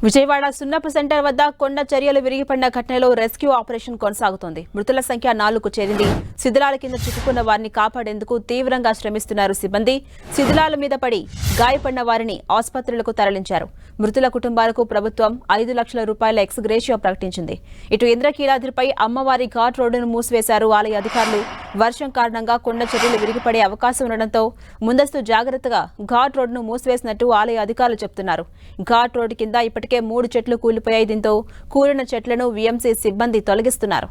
విజయవాడ సున్నపు సెంటర్ వద్ద కొండ చర్యలు విరిగిపడిన ఘటనలో రెస్క్యూ ఆపరేషన్ కొనసాగుతోంది. మృతుల సంఖ్య 4కు చేరింది. శిథిలాల కింద చిక్కుకున్న వారిని కాపాడేందుకు తీవ్రంగా శ్రమిస్తున్నారు సిబ్బంది. శిథిలాల మీద పడి గాయపడిన వారిని ఆసుపత్రులకు తరలించారు. మృతుల కుటుంబాలకు ప్రభుత్వం 5 లక్షల రూపాయల ఎక్స్ గ్రేషియో ప్రకటించింది. ఇటు ఇంద్రకీలాద్రిపై అమ్మవారి ఘాట్ రోడ్డును మూసివేశారు ఆలయ అధికారులు. వర్షం కారణంగా కొండ చర్యలు విరిగిపడే అవకాశం ఉండడంతో ముందస్తు జాగ్రత్తగా ఘాట్ రోడ్డును మూసివేసినట్టు ఆలయ అధికారులు చెబుతున్నారు. ఘాట్ రోడ్డు కింద ఇప్పటికే 3 చెట్లు కూలిపోయాయి. దీంతో కూలిన చెట్లను వీఎంసీ సిబ్బంది తొలగిస్తున్నారు.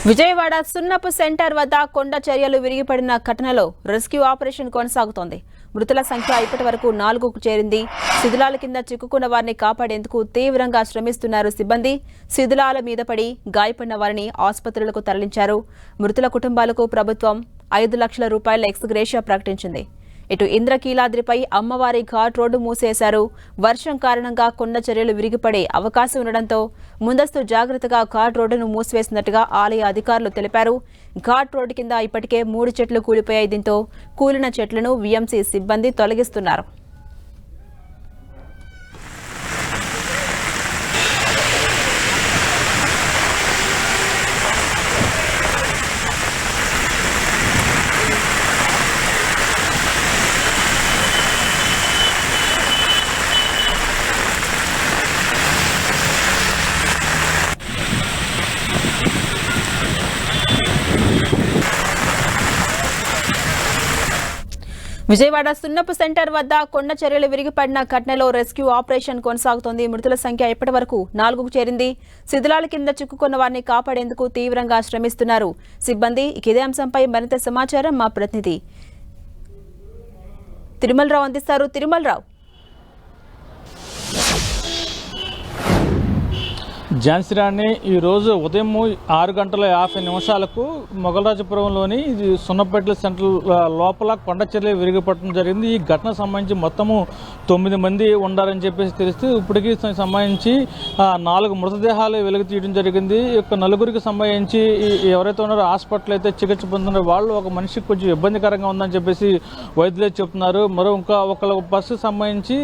విజయవాడ సున్నపు సెంటర్ వద్ద కొండ చర్యలు విరిగిపడిన ఘటనలో రెస్క్యూ ఆపరేషన్ కొనసాగుతోంది. మృతుల సంఖ్య ఇప్పటి వరకు 4కు చేరింది. శిథిలాల కింద చిక్కుకున్న వారిని కాపాడేందుకు తీవ్రంగా శ్రమిస్తున్నారు సిబ్బంది. శిథిలాల మీద పడి గాయపడిన వారిని ఆసుపత్రులకు తరలించారు. మృతుల కుటుంబాలకు ప్రభుత్వం 5 లక్షల రూపాయల ఎక్స్ గ్రేషియో ప్రకటించింది. ఇటు ఇంద్రకీలాద్రిపై అమ్మవారి ఘాట్ రోడ్డు మూసేశారు. వర్షం కారణంగా కొండ చర్యలు విరిగిపడే అవకాశం ఉండడంతో ముందస్తు జాగ్రత్తగా ఘాట్ రోడ్డును మూసివేసినట్టుగా ఆలయ అధికారులు తెలిపారు. ఘాట్ రోడ్డు కింద ఇప్పటికే 3 చెట్లు కూలిపోయాయి. దీంతో కూలిన చెట్లను వీఎంసీ సిబ్బంది తొలగిస్తున్నారు. విజయవాడ సున్నపు సెంటర్ వద్ద కొండ చర్యలు విరిగిపడిన ఘటనలో రెస్క్యూ ఆపరేషన్ కొనసాగుతోంది. మృతుల సంఖ్య ఇప్పటి వరకు 4కు చేరింది. శిథిలాల కింద చిక్కుకున్న వారిని కాపాడేందుకు తీవ్రంగా శ్రమిస్తున్నారు సిబ్బంది. ఇదే అంశంపై మరింత సమాచారం మా ప్రతినిధి తిరుమలరావు అందిస్తారు. తిరుమలరావు, ఝాన్సీరాణి ఈరోజు ఉదయం 6:50 మొగలరాజపురంలోని సున్నపేట సెంటర్ లోపల కొండ చర్యలు విరిగిపడటం జరిగింది. ఈ ఘటనకు సంబంధించి మొత్తము 9 మంది ఉండాలని చెప్పేసి తెలిస్తే ఇప్పటికీ సంబంధించి 4 మృతదేహాలు వెలుగు తీయడం జరిగింది. ఈ యొక్క 4గురికి సంబంధించి ఎవరైతే ఉన్నారో హాస్పిటల్ అయితే చికిత్స పొందుతున్నారో వాళ్ళు ఒక మనిషికి కొంచెం ఇబ్బందికరంగా ఉందని చెప్పేసి వైద్యులే చెప్తున్నారు. మరో ఒక బస్సుకు సంబంధించి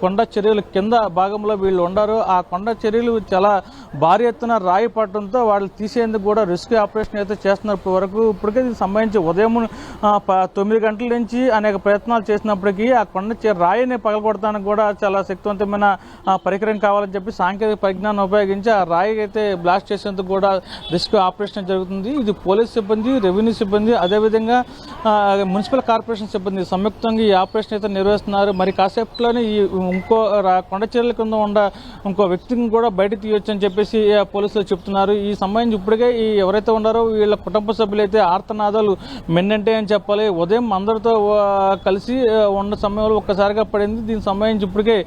కొండ చర్యలు కింద భాగంలో వీళ్ళు ఉండారు. ఆ కొండ చర్యలు చాలా భారీ ఎత్తున రాయి పడటంతో వాళ్ళు తీసేందుకు కూడా రెస్క్యూ ఆపరేషన్ అయితే చేస్తున్నారు. ఇప్పటికే దీనికి సంబంధించి ఉదయం 9 గంటల నుంచి అనేక ప్రయత్నాలు చేసినప్పటికీ ఆ కొండ రాయిని పగలగొడటానికి కూడా చాలా శక్తివంతమైన పరికరం కావాలని చెప్పి సాంకేతిక పరిజ్ఞానం ఉపయోగించి ఆ రాయి అయితే బ్లాస్ట్ చేసేందుకు కూడా రెస్క్యూ ఆపరేషన్ జరుగుతుంది. ఇది పోలీస్ సిబ్బంది, రెవెన్యూ సిబ్బంది, అదేవిధంగా మున్సిపల్ కార్పొరేషన్ సిబ్బంది సంయుక్తంగా ఈ ఆపరేషన్ అయితే నిర్వహిస్తున్నారు. మరి కాసేపట్లోనే ఈ ఇంకో కొండ చర్యల కింద ఇంకో వ్యక్తిని కూడా బయట తీయొచ్చని చెప్పేసి పోలీసులు చెప్తున్నారు. ఈ సంబంధించి ఇప్పటికే ఎవరైతే ఉన్నారో వీళ్ళ కుటుంబ సభ్యులు అయితే ఆర్తనాదాలు మిన్నంటే అని చెప్పాలి. ఉదయం అందరితో కలిసి ఉన్న సమయంలో ఒక్కసారిగా పడింది. దీనికి సంబంధించి ఇప్పటికే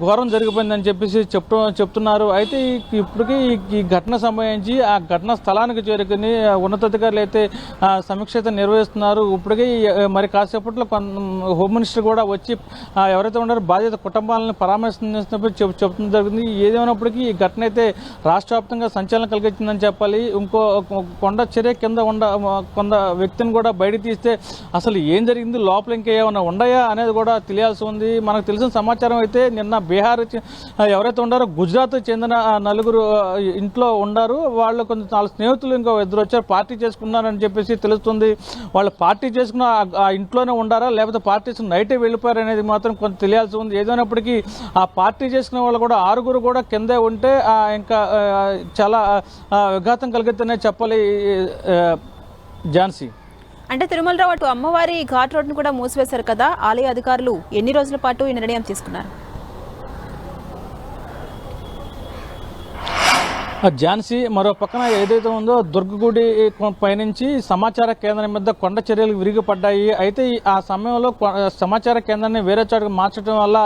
ఘోరం జరిగిపోయిందని చెప్పేసి చెప్తున్నారు. అయితే ఇప్పటికే ఈ ఘటన సంబంధించి ఆ ఘటన స్థలానికి చేరుకుని ఉన్నతాధికారులు అయితే సమీక్ష అయితే నిర్వహిస్తున్నారు. ఇప్పటికే మరి కాసేపట్లో హోమ్ మినిస్టర్ కూడా వచ్చి ఎవరైతే ఉన్నారో బాధిత కుటుంబాలను పరామర్శించినప్పుడు చెప్తున్న జరిగింది. ఏదేమైనప్పటికీ ఈ ఘటన అయితే రాష్ట్ర వ్యాప్తంగా సంచలనం కలిగించిందని చెప్పాలి. ఇంకో కొండ చర్య కింద కొంత వ్యక్తిని కూడా బయట తీస్తే అసలు ఏం జరిగింది, లోపల ఇంకా ఏమైనా ఉన్నాయా అనేది కూడా తెలియాల్సి ఉంది. మనకు తెలిసిన సమాచారం అయితే నిన్న బీహార్ ఎవరైతే ఉన్నారో గుజరాత్ చెందిన 4 ఇంట్లో ఉన్నారు. వాళ్ళు కొంచెం 4 స్నేహితులు ఇంకో 2 వచ్చారు, పార్టీ చేసుకున్నారని చెప్పేసి తెలుస్తుంది. వాళ్ళు పార్టీ చేసుకున్న ఆ ఇంట్లోనే ఉండారా లేకపోతే పార్టీ చేసుకుని నైటే వెళ్ళిపోయారు అనేది మాత్రం కొంత తెలియాల్సి ఉంది. ఏదైనప్పటికీ ఆ పార్టీ చేసుకునే వాళ్ళు కూడా 6 కూడా కిందే ఉంటే ఇంకా చాలా విఘాతం కలిగితేనే చెప్పాలి. ఝాన్సీ, అంటే తిరుమలరావు, అటు అమ్మవారి ఘాట్ రోడ్డును కూడా మూసివేశారు కదా, ఆలయ అధికారులు ఎన్ని రోజుల పాటు ఈ నిర్ణయం తీసుకున్నారు? ఝాన్సీ మరో పక్కన ఏదైతే ఉందో దుర్గగుడి పైనుంచి సమాచార కేంద్రం మీద కొండ చర్యలు విరిగిపడ్డాయి. అయితే ఆ సమయంలో సమాచార కేంద్రాన్ని వేరే చోటుకు మార్చడం వల్ల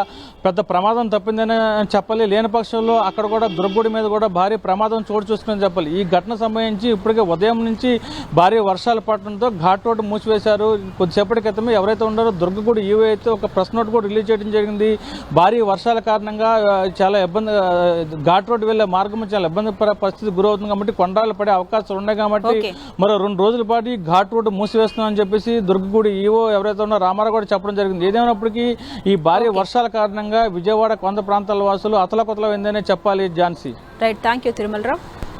పెద్ద ప్రమాదం తప్పిందని చెప్పాలి. లేని పక్షంలో అక్కడ కూడా దుర్గగుడి మీద కూడా భారీ ప్రమాదం చోటు చూసుకుని చెప్పాలి. ఈ ఘటన సంబంధించి ఇప్పటికే ఉదయం నుంచి భారీ వర్షాలు పడటంతో ఘాట్ రోడ్డు మూసివేశారు. కొద్దిసేపటి క్రితమే ఎవరైతే ఉన్నారో దుర్గగుడి ఈవో అయితే ఒక ప్రెస్ నోట్ కూడా రిలీజ్ చేయడం జరిగింది. భారీ వర్షాల కారణంగా చాలా ఇబ్బంది, ఘాట్ రోడ్డు వెళ్లే మార్గం చాలా ఇబ్బంది పరిస్థితి గురవుతుంది కాబట్టి కొండలు పడే అవకాశాలు ఉన్నాయి కాబట్టి మరో 2 రోజుల పాటు ఈ ఘాట్ రోడ్డు మూసివేస్తున్నామని చెప్పేసి దుర్గగుడి ఈవో ఎవరైతే ఉన్నారో రామారావు కూడా చెప్పడం జరిగింది. ఏదేమైనప్పటికీ ఈ భారీ వర్షాల కారణంగా విజయవాడ కొంత ప్రాంతాల వాసులు అతలకుతలమైందనే చెప్పాలి. Jhansi. Right, thank you Tirumalarao.